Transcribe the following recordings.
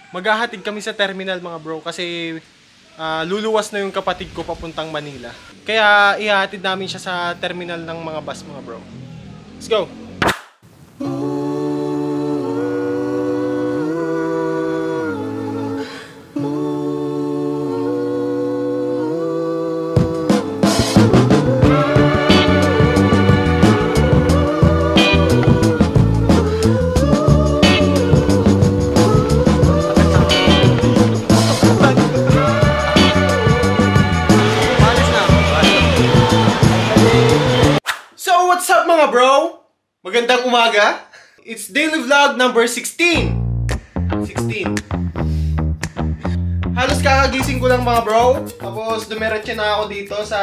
maghahatid kami sa terminal mga bro kasi luluwas na yung kapatid ko papuntang Manila. Kaya ihahatid namin siya sa terminal ng mga bus mga bro. Let's go! Mga bro, magandang umaga. It's daily vlog number 16. Halos kakagising ko lang mga bro. Tapos dumiretso na ako dito sa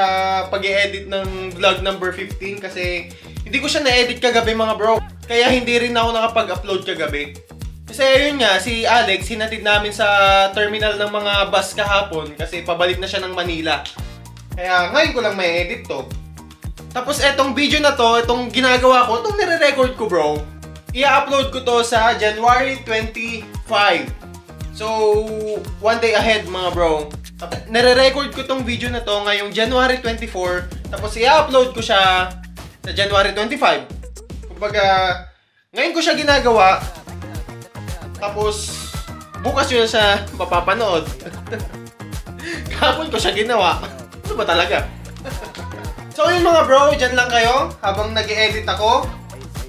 pag-i-edit ng vlog number 15 kasi hindi ko siya na-edit kagabi mga bro. Kaya hindi rin ako nakapag-upload kagabi. Kasi ayun nga, si Alex hinatid namin sa terminal ng mga bus kahapon kasi pabalik na siya ng Manila. Kaya ngayon ko lang may edit to. Tapos etong video na to, itong ginagawa ko, itong nire-record ko bro, i-upload ko to sa January 25. So, one day ahead mga bro. Nire-record ko tong video na to ngayong January 24. Tapos i-upload ko siya sa January 25. Kumbaga, ngayon ko siya ginagawa. Tapos, bukas yun siya mapapanood. Kahapon ko siya ginawa. Ano ba talaga? So yun mga bro, dyan lang kayo habang nag-i-edit ako.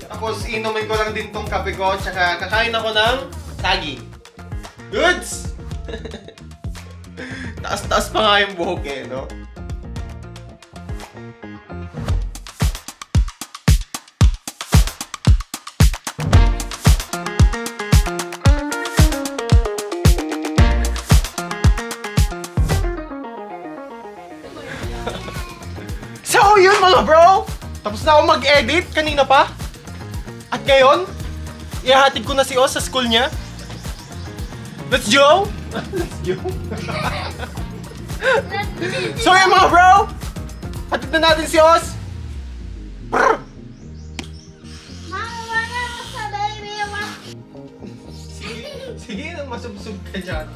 Tapos inumin ko lang din tong kape ko, tsaka kakain ako ng saging. Goods! Taas-taas pa nga yung buhok eh, no? So yun mga bro, tapos na ako mag-edit kanina pa. At ngayon, ihahatid ko na si Oz sa school niya. Let's go! Let's go! So yun mga bro, hatid na natin si Oz. Brr! Mama, wala mo sa baby. Sige nang masubsub ka dyan.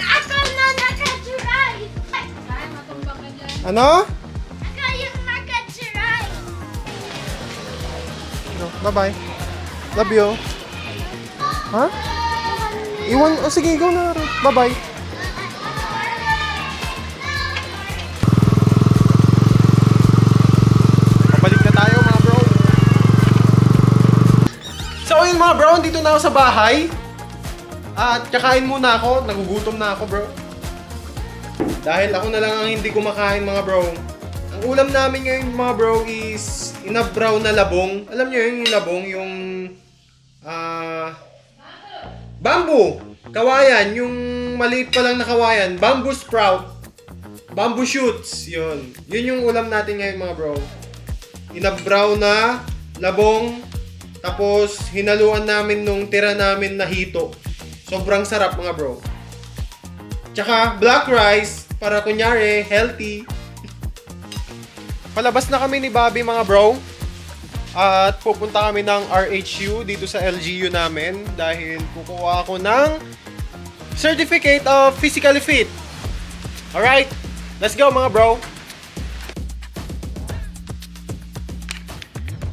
Ako na naka-drive. Ay, matumbang ka dyan. Ano? Ako yung naka-drive. Bye-bye. Love you. Ha? Iwan, oh sige, go na. Bye-bye. Pabalik na tayo mga bro. So yun mga bro, dito na ako sa bahay. At kakain muna ako, nagugutom na ako bro. Dahil ako na lang ang hindi kumakain mga bro. Ang ulam namin ngayon mga bro is inabraw na labong. Alam niyo yung labong, yung bamboo, kawayan, yung maliit pa lang na kawayan, bamboo sprout, bamboo shoots, yun yung ulam natin ngayon mga bro. Inabraw na labong, tapos hinaluan namin nung tira namin na hito. Sobrang sarap mga bro. Tsaka black rice, para kunyari healthy. Palabas na kami ni Bobby mga bro. At pupunta kami ng RHU dito sa LGU namin dahil kukuha ako ng Certificate of Physically Fit. Alright, let's go mga bro.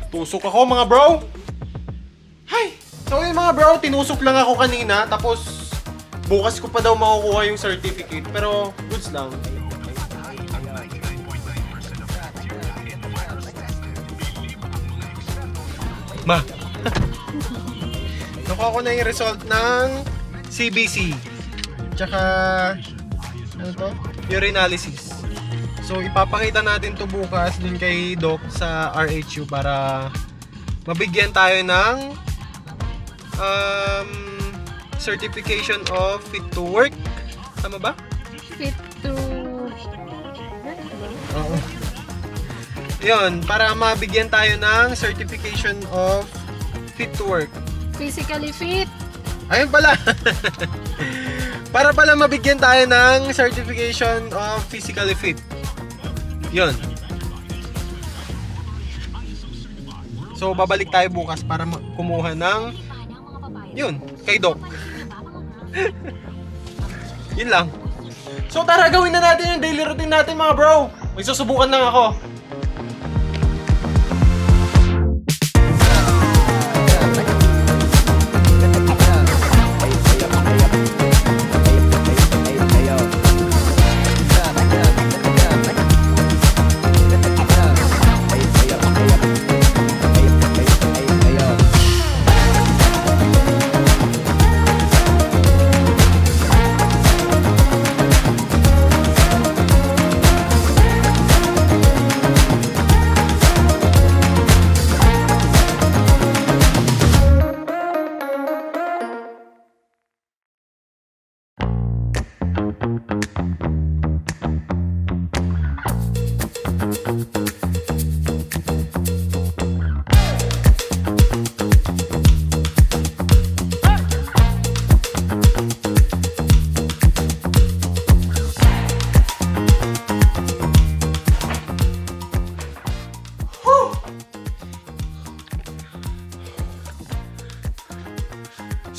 Tusok ako mga bro. Hi! So yun mga bro, tinusok lang ako kanina tapos bukas ko pa daw makukuha yung certificate pero goods lang. Ma! Nakuha ko na yung result ng CBC. Tsaka, ano to? Urinalysis. So, ipapakita natin to bukas dun kay Doc sa RHU para mabigyan tayo ng certification of fit to work. Tama ba? Fit to... Oo. Yun, para mabigyan tayo ng certification of fit to work. Physically fit. Ayun pala. Para pala mabigyan tayo ng certification of physically fit. Yun. So, babalik tayo bukas para kumuha ng Yun, kay Doc. Yun lang. So tara, gawin na natin yung daily routine natin mga bro. May susubukan lang ako.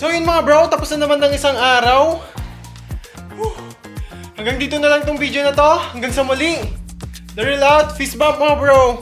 So yun mga bro, tapos na naman ng isang araw. Hanggang dito na lang tong video na to. Hanggang sa muli. The Real Out, fist bump mga bro.